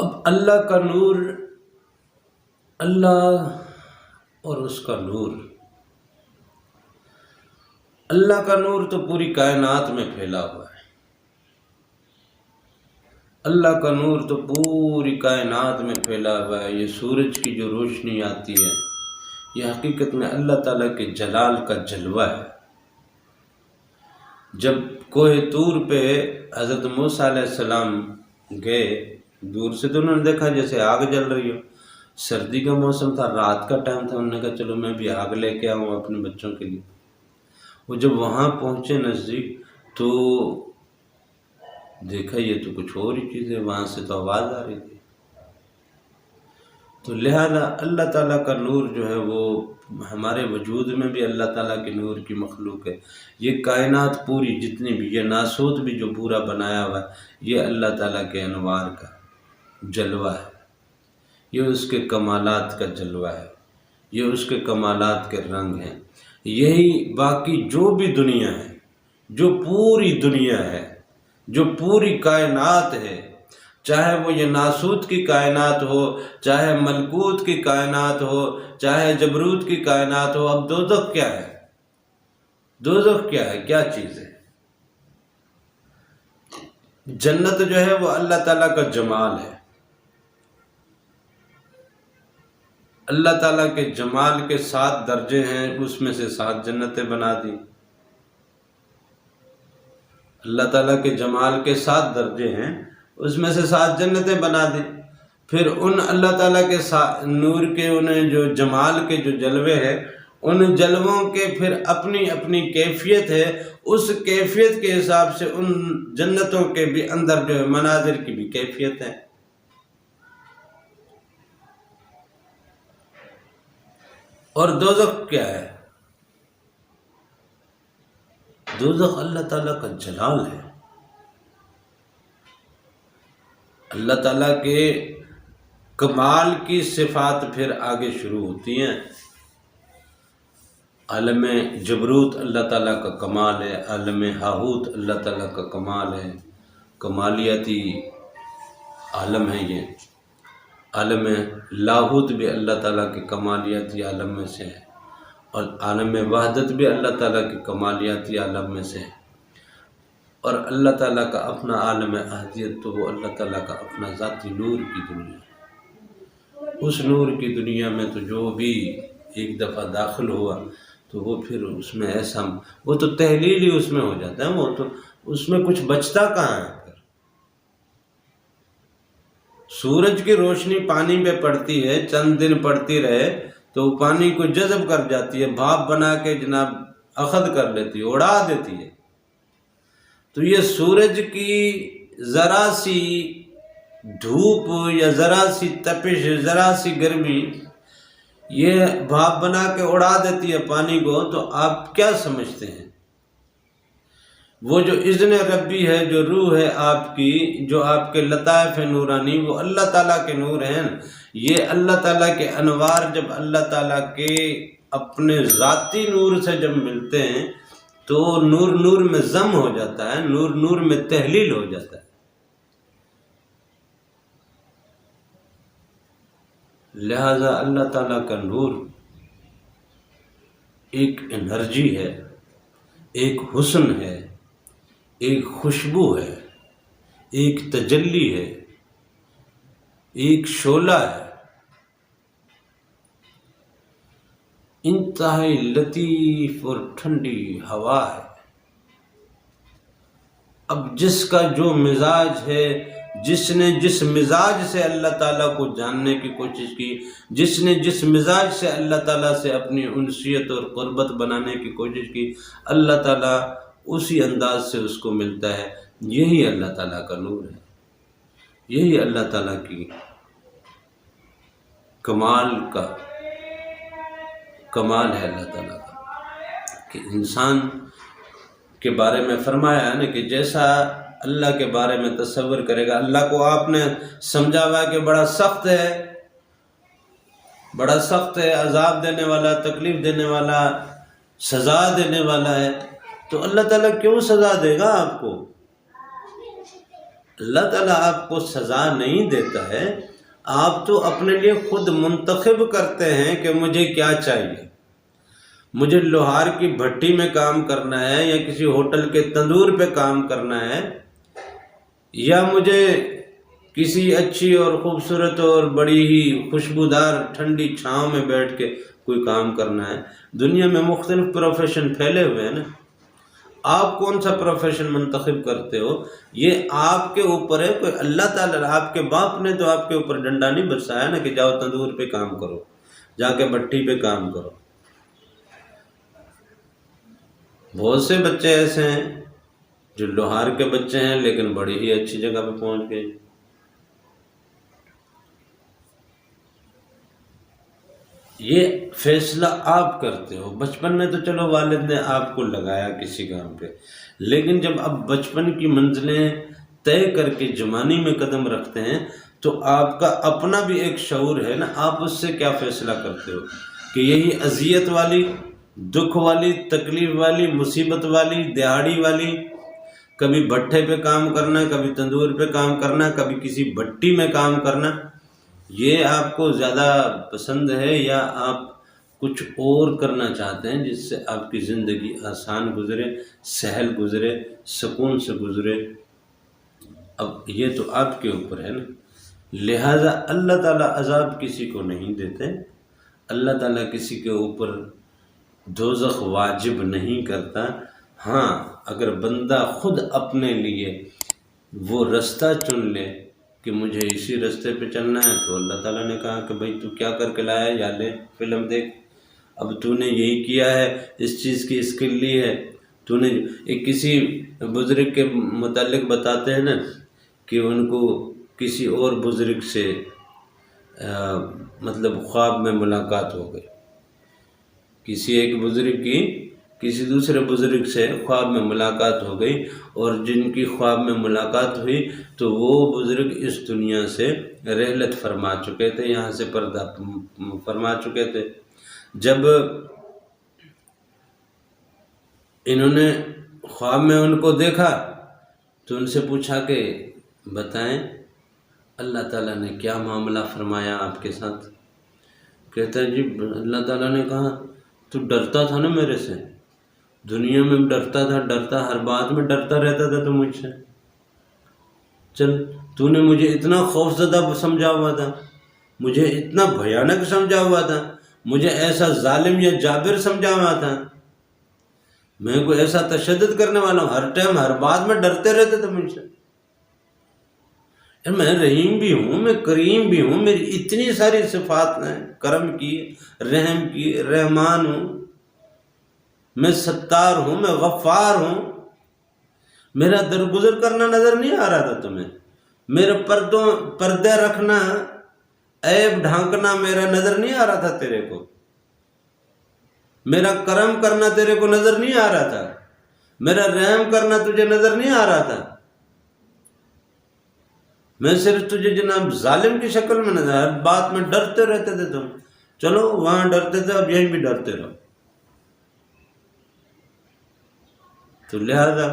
اب اللہ کا نور، اللہ اور اس کا نور، اللہ کا نور تو پوری کائنات میں پھیلا ہوا ہے، اللہ کا نور تو پوری کائنات میں پھیلا ہوا ہے۔ یہ سورج کی جو روشنی آتی ہے یہ حقیقت میں اللہ تعالیٰ کے جلال کا جلوہ ہے۔ جب کوہ طور پہ حضرت موسیٰ علیہ السلام گئے، دور سے تو انہوں نے دیکھا جیسے آگ جل رہی ہو، سردی کا موسم تھا، رات کا ٹائم تھا، انہوں نے کہا چلو میں بھی آگ لے کے آؤں اپنے بچوں کے لیے۔ وہ جب وہاں پہنچے نزدیک تو دیکھا یہ تو کچھ اور ہی چیز ہے، وہاں سے تو آواز آ رہی تھی۔ تو لہذا اللہ تعالیٰ کا نور جو ہے وہ ہمارے وجود میں بھی اللہ تعالیٰ کے نور کی مخلوق ہے۔ یہ کائنات پوری جتنی بھی، یہ ناسوت بھی جو پورا بنایا ہوا ہے، یہ اللہ تعالیٰ کے انوار کا جلوہ ہے، یہ اس کے کمالات کا جلوہ ہے، یہ اس کے کمالات کے رنگ ہیں۔ یہی باقی جو بھی دنیا ہے، جو پوری دنیا ہے، جو پوری کائنات ہے، چاہے وہ یہ ناسوت کی کائنات ہو، چاہے ملکوت کی کائنات ہو، چاہے جبروت کی کائنات ہو۔ اب دوزخ کیا ہے؟ دوزخ کیا ہے؟ کیا چیز ہے؟ جنت جو ہے وہ اللہ تعالیٰ کا جمال ہے، اللہ تعالیٰ کے جمال کے 7 درجے ہیں، اس میں سے 7 جنتیں بنا دی۔ اللہ تعالیٰ کے جمال کے 7 درجے ہیں، اس میں سے 7 جنتیں بنا دی۔ پھر ان اللہ تعالیٰ کے نور کے انہیں جو جمال کے جو جلوے ہیں، ان جلووں کے پھر اپنی اپنی کیفیت ہے، اس کیفیت کے حساب سے ان جنتوں کے بھی اندر جو ہے مناظر کی بھی کیفیت ہے۔ اور دوزخ کیا ہے؟ دوزخ اللہ تعالیٰ کا جلال ہے، اللہ تعالیٰ کے کمال کی صفات پھر آگے شروع ہوتی ہیں۔ عالم جبروت اللہ تعالیٰ کا کمال ہے، عالم ہاہوت اللہ تعالیٰ کا کمال ہے، کمالیاتی عالم ہے یہ۔ عالم لاہوت بھی اللہ تعالیٰ کے کمالیاتی عالم میں سے ہے، اور عالم وحدت بھی اللہ تعالیٰ کے کمالیاتی عالم میں سے ہے۔ اور اللہ تعالیٰ کا اپنا عالم احدیت تو وہ اللہ تعالیٰ کا اپنا ذاتی نور کی دنیا ہے۔ اس نور کی دنیا میں تو جو بھی ایک دفعہ داخل ہوا تو وہ پھر اس میں ایسا، وہ تو تحلیل ہی اس میں ہو جاتا ہے، وہ تو اس میں کچھ بچتا کہاں ہے۔ پھر سورج کی روشنی پانی پہ پڑتی ہے، چند دن پڑتی رہے تو وہ پانی کو جذب کر جاتی ہے، بھاپ بنا کے جناب اخذ کر لیتی ہے، اڑا دیتی ہے۔ تو یہ سورج کی ذرا سی دھوپ یا ذرا سی تپش، ذرا سی گرمی، یہ بھاپ بنا کے اڑا دیتی ہے پانی کو، تو آپ کیا سمجھتے ہیں؟ وہ جو اذن ربی ہے، جو روح ہے آپ کی، جو آپ کے لطائف نورانی، وہ اللہ تعالیٰ کے نور ہیں۔ یہ اللہ تعالیٰ کے انوار جب اللہ تعالیٰ کے اپنے ذاتی نور سے جب ملتے ہیں تو نور نور میں ضم ہو جاتا ہے، نور نور میں تحلیل ہو جاتا ہے۔ لہذا اللہ تعالیٰ کا نور ایک انرجی ہے، ایک حسن ہے، ایک خوشبو ہے، ایک تجلی ہے، ایک شعلہ ہے، انتہائی لطیف اور ٹھنڈی ہوا ہے۔ اب جس کا جو مزاج ہے، جس نے جس مزاج سے اللہ تعالیٰ کو جاننے کی کوشش کی، جس نے جس مزاج سے اللہ تعالیٰ سے اپنی انسیت اور قربت بنانے کی کوشش کی، اللہ تعالیٰ اسی انداز سے اس کو ملتا ہے۔ یہی اللہ تعالیٰ کا نور ہے، یہی اللہ تعالیٰ کی کمال ہے اللہ تعالیٰ کا، کہ انسان کے بارے میں فرمایا ہے نا کہ جیسا اللہ کے بارے میں تصور کرے گا، اللہ کو آپ نے سمجھا ہوا کہ بڑا سخت ہے، بڑا سخت ہے، عذاب دینے والا، تکلیف دینے والا، سزا دینے والا ہے، تو اللہ تعالیٰ کیوں سزا دے گا آپ کو؟ اللہ تعالیٰ آپ کو سزا نہیں دیتا ہے، آپ تو اپنے لیے خود منتخب کرتے ہیں کہ مجھے کیا چاہیے۔ مجھے لوہار کی بھٹی میں کام کرنا ہے، یا کسی ہوٹل کے تندور پہ کام کرنا ہے، یا مجھے کسی اچھی اور خوبصورت اور بڑی ہی خوشبودار ٹھنڈی چھاؤں میں بیٹھ کے کوئی کام کرنا ہے۔ دنیا میں مختلف پروفیشن پھیلے ہوئے ہیں نا، آپ کون سا پروفیشن منتخب کرتے ہو یہ آپ کے اوپر ہے۔ کوئی اللہ تعالیٰ، آپ کے باپ نے تو آپ کے اوپر ڈنڈا نہیں برسایا نا کہ جاؤ تندور پہ کام کرو، جا کے بھٹی پہ کام کرو۔ بہت سے بچے ایسے ہیں جو لوہار کے بچے ہیں لیکن بڑی ہی اچھی جگہ پہ پہنچ گئے۔ یہ فیصلہ آپ کرتے ہو۔ بچپن میں تو چلو والد نے آپ کو لگایا کسی کام پہ، لیکن جب اب بچپن کی منزلیں طے کر کے جوانی میں قدم رکھتے ہیں تو آپ کا اپنا بھی ایک شعور ہے نا، آپ اس سے کیا فیصلہ کرتے ہو کہ یہی اذیت والی، دکھ والی، تکلیف والی، مصیبت والی، دہاڑی والی، کبھی بھٹے پہ کام کرنا، کبھی تندور پہ کام کرنا، کبھی کسی بھٹی میں کام کرنا، یہ آپ کو زیادہ پسند ہے، یا آپ کچھ اور کرنا چاہتے ہیں جس سے آپ کی زندگی آسان گزرے، سہل گزرے، سکون سے گزرے؟ اب یہ تو آپ کے اوپر ہے نا۔ لہذا اللہ تعالیٰ عذاب کسی کو نہیں دیتے، اللہ تعالیٰ کسی کے اوپر دوزخ واجب نہیں کرتا۔ ہاں، اگر بندہ خود اپنے لیے وہ رستہ چن لے کہ مجھے اسی رستے پہ چلنا ہے، تو اللہ تعالیٰ نے کہا کہ بھائی تو کیا کر کے لایا، یا لے فلم دیکھ، اب تو نے یہی کیا ہے، اس چیز کی اسکل لی ہے تو نے۔ ایک کسی بزرگ کے متعلق بتاتے ہیں نا کہ ان کو کسی اور بزرگ سے مطلب خواب میں ملاقات ہو گئی، کسی ایک بزرگ کی کسی دوسرے بزرگ سے خواب میں ملاقات ہو گئی، اور جن کی خواب میں ملاقات ہوئی تو وہ بزرگ اس دنیا سے رحلت فرما چکے تھے، یہاں سے پردہ فرما چکے تھے۔ جب انہوں نے خواب میں ان کو دیکھا تو ان سے پوچھا کہ بتائیں اللہ تعالیٰ نے کیا معاملہ فرمایا آپ کے ساتھ؟ کہتا ہے جی اللہ تعالیٰ نے کہا تو ڈرتا تھا نا میرے سے، دنیا میں ڈرتا تھا، ہر بات میں ڈرتا رہتا تھا تو مجھ سے، چل تو نے مجھے اتنا خوف زدہ سمجھا ہوا تھا، مجھے اتنا بھیانک سمجھا ہوا تھا، مجھے ایسا ظالم یا جابر سمجھا ہوا تھا، میں کوئی ایسا تشدد کرنے والا ہوں، ہر ٹائم ہر بات میں ڈرتے رہتے تھے مجھ سے۔ میں رحیم بھی ہوں، میں کریم بھی ہوں، میری اتنی ساری صفات ہیں، کرم کی، رحم کی، رحمان ہوں، میں ستار ہوں، میں غفار ہوں، میرا درگزر کرنا نظر نہیں آ رہا تھا تمہیں، میرے پردے رکھنا، عیب ڈھانکنا میرا نظر نہیں آ رہا تھا تیرے کو، میرا کرم کرنا تیرے کو نظر نہیں آ رہا تھا، میرا رحم کرنا تجھے نظر نہیں آ رہا تھا، میں صرف تجھے جناب ظالم کی شکل میں نظر، ہر بات میں ڈرتے رہتے تھے تم، چلو وہاں ڈرتے تھے اب یہیں بھی ڈرتے رہو۔ تو لہذا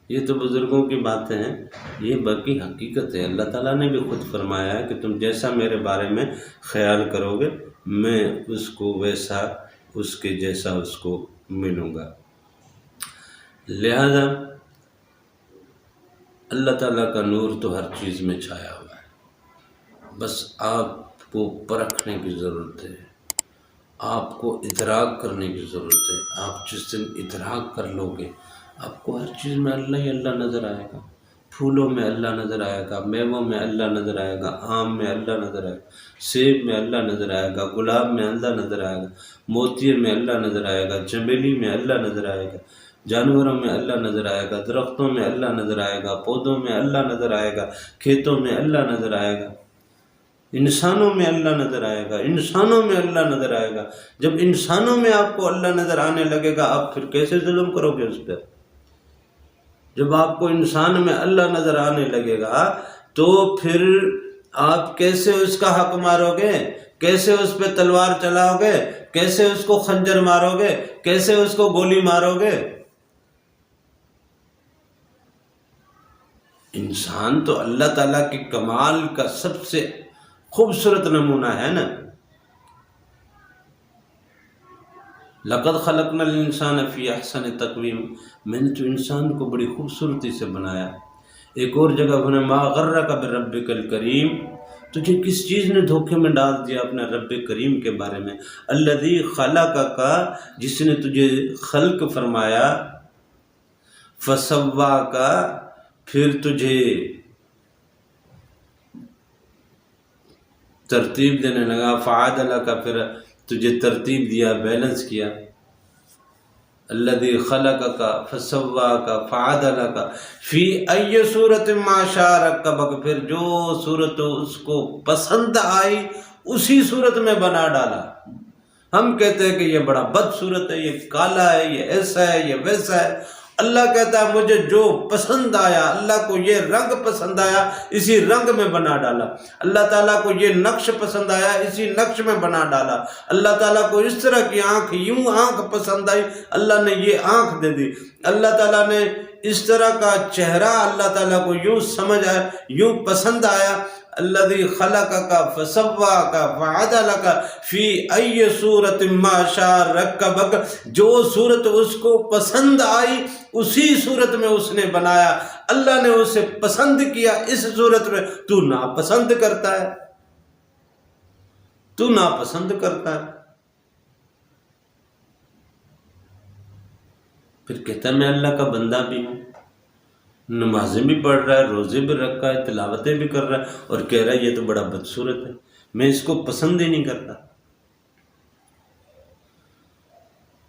یہ تو بزرگوں کی باتیں ہیں، یہ باقی حقیقت ہے۔ اللہ تعالیٰ نے بھی خود فرمایا ہے کہ تم جیسا میرے بارے میں خیال کرو گے میں اس کو ویسا، اس کے جیسا اس کو ملوں گا۔ لہذا اللہ تعالیٰ کا نور تو ہر چیز میں چھایا ہوا ہے، بس آپ کو پرکھنے کی ضرورت ہے، آپ کو ادراک کرنے کی ضرورت ہے۔ آپ جس دن ادراک کر لو گے آپ کو ہر چیز میں اللہ ہی اللہ نظر آئے گا، پھولوں میں اللہ نظر آئے گا، میووں میں اللہ نظر آئے گا، آم میں اللہ نظر آئے گا، سیب میں اللہ نظر آئے گا، گلاب میں اللہ نظر آئے گا، موتیر میں اللہ نظر آئے گا، چمیلی میں اللہ نظر آئے گا، جانوروں میں اللہ نظر آئے گا، درختوں میں اللہ نظر آئے گا، پودوں میں اللہ نظر آئے گا، کھیتوں میں اللہ نظر آئے گا، انسانوں میں اللہ نظر آئے گا، انسانوں میں اللہ نظر آئے گا۔ جب انسانوں میں آپ کو اللہ نظر آنے لگے گا آپ پھر کیسے ظلم کرو گے اس پہ؟ جب آپ کو انسان میں اللہ نظر آنے لگے گا تو پھر آپ کیسے اس کا حق مارو گے، کیسے اس پہ تلوار چلاؤ گے، کیسے اس کو خنجر مارو گے، کیسے اس کو گولی مارو گے؟ انسان تو اللہ تعالیٰ کے کمال کا سب سے خوبصورت نمونہ ہے نا. لقد خلقنا الانسان فی احسن تقویم، میں نے تو انسان کو بڑی خوبصورتی سے بنایا. ایک اور جگہ بنا ما غرک بربک الکریم، تجھے کس چیز نے دھوکے میں ڈال دیا اپنے رب کریم کے بارے میں. الذی خلقک، جس نے تجھے خلق فرمایا، فسواک، پھر تجھے ترتیب دینے لگا، فعدلک، پھر تجھے ترتیب دیا، بیلنس کیا. الذی خلقک فسواک فعدلک فی ای صورت ما شاء رکبک، پھر جو صورت اس کو پسند آئی اسی صورت میں بنا ڈالا. ہم کہتے ہیں کہ یہ بڑا بد صورت ہے، یہ کالا ہے، یہ ایسا ہے، یہ ویسا ہے. اللہ کہتا ہے مجھے جو پسند آیا، اللہ کو یہ رنگ پسند آیا اسی رنگ میں بنا ڈالا. اللہ تعالیٰ کو یہ نقش پسند آیا اسی نقش میں بنا ڈالا. اللہ تعالیٰ کو اس طرح کی آنکھ، یوں آنکھ پسند آئی، اللہ نے یہ آنکھ دے دی. اللہ تعالیٰ نے اس طرح کا چہرہ، اللہ تعالیٰ کو یوں سمجھ آیا، یوں پسند آیا. الذی خلقک فسواک فعدلک فی ای صورت ما شاء رکبک، جو صورت اس کو پسند آئی اسی صورت میں اس نے بنایا. اللہ نے اسے پسند کیا اس صورت میں، تو ناپسند کرتا ہے، تو ناپسند کرتا ہے. پھر کہتا ہے میں اللہ کا بندہ بھی ہوں، نمازیں بھی پڑھ رہا ہے، روزے بھی رکھا ہے، تلاوتیں بھی کر رہا ہے، اور کہہ رہا ہے یہ تو بڑا بدصورت ہے، میں اس کو پسند ہی نہیں کرتا.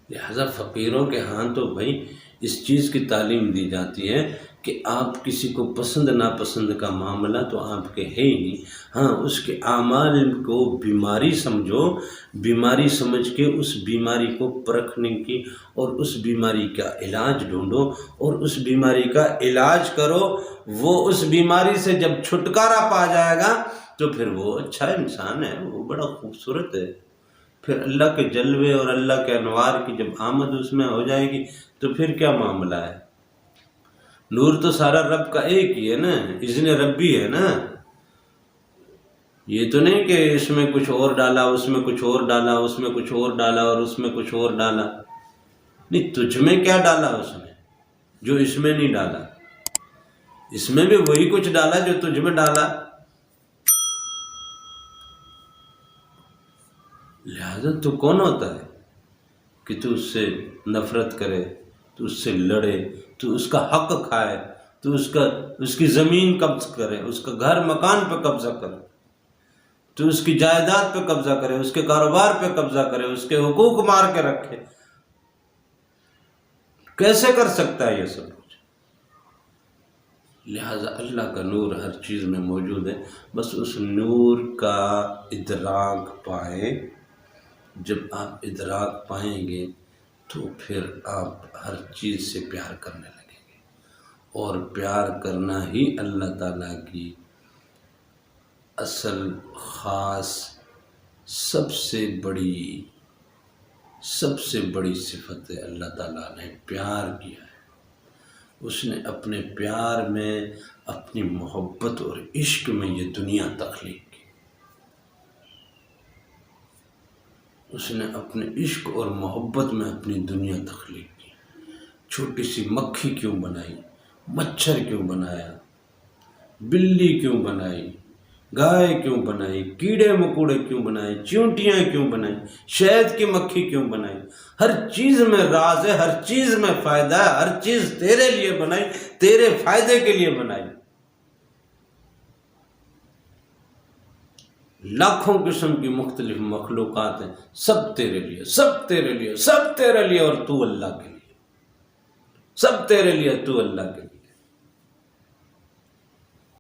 لہذا فقیروں کے ہاں تو بھائی اس چیز کی تعلیم دی جاتی ہے کہ آپ کسی کو پسند ناپسند کا معاملہ تو آپ کے ہے ہی نہیں. ہاں اس کے اعمال کو بیماری سمجھو، بیماری سمجھ کے اس بیماری کو پرکھنے کی اور اس بیماری کا علاج ڈھونڈو اور اس بیماری کا علاج کرو. وہ اس بیماری سے جب چھٹکارا پا جائے گا تو پھر وہ اچھا انسان ہے، وہ بڑا خوبصورت ہے. پھر اللہ کے جلوے اور اللہ کے انوار کی جب آمد اس میں ہو جائے گی تو پھر کیا معاملہ ہے. نور تو سارا رب کا ایک ہی ہے نا، اذن ربی ہے نا. یہ تو نہیں کہ اس میں کچھ اور ڈالا، اس میں کچھ اور ڈالا، اس میں کچھ اور ڈالا اور اس میں کچھ اور ڈالا. نہیں، تجھ میں کیا ڈالا اس نے جو اس میں نہیں ڈالا؟ اس میں بھی وہی کچھ ڈالا جو تجھ میں ڈالا. لہذا تو کون ہوتا ہے کہ تو اس سے نفرت کرے، تو اس سے لڑے، تو اس کا حق کھائے، تو اس کی زمین قبض کرے، اس کا گھر مکان پہ قبضہ کرے، تو اس کی جائیداد پہ قبضہ کرے، اس کے کاروبار پہ قبضہ کرے، اس کے حقوق مار کے رکھے. کیسے کر سکتا ہے یہ سب کچھ؟ لہذا اللہ کا نور ہر چیز میں موجود ہے، بس اس نور کا ادراک پائیں. جب آپ ادراک پائیں گے تو پھر آپ ہر چیز سے پیار کرنے لگیں گے، اور پیار کرنا ہی اللہ تعالیٰ کی اصل خاص سب سے بڑی صفت ہے. اللہ تعالیٰ نے پیار کیا ہے، اس نے اپنے پیار میں، اپنی محبت اور عشق میں یہ دنیا تخلیق کی. اس نے اپنے عشق اور محبت میں اپنی دنیا تخلیق کی. چھوٹی سی مکھی کیوں بنائی، مچھر کیوں بنایا، بلی کیوں بنائی، گائے کیوں بنائی، کیڑے مکوڑے کیوں بنائے، چیونٹیاں کیوں بنائی، شہد کی مکھی کیوں بنائی. ہر چیز میں راز ہے، ہر چیز میں فائدہ ہے، ہر چیز تیرے لیے بنائی، تیرے فائدے کے لیے بنائی. لاکھوں قسم کی مختلف مخلوقات ہیں، سب تیرے لیے، سب تیرے لیے، سب تیرے لیے، اور تو اللہ کے لیے. سب تیرے لیے، تو اللہ کے لیے.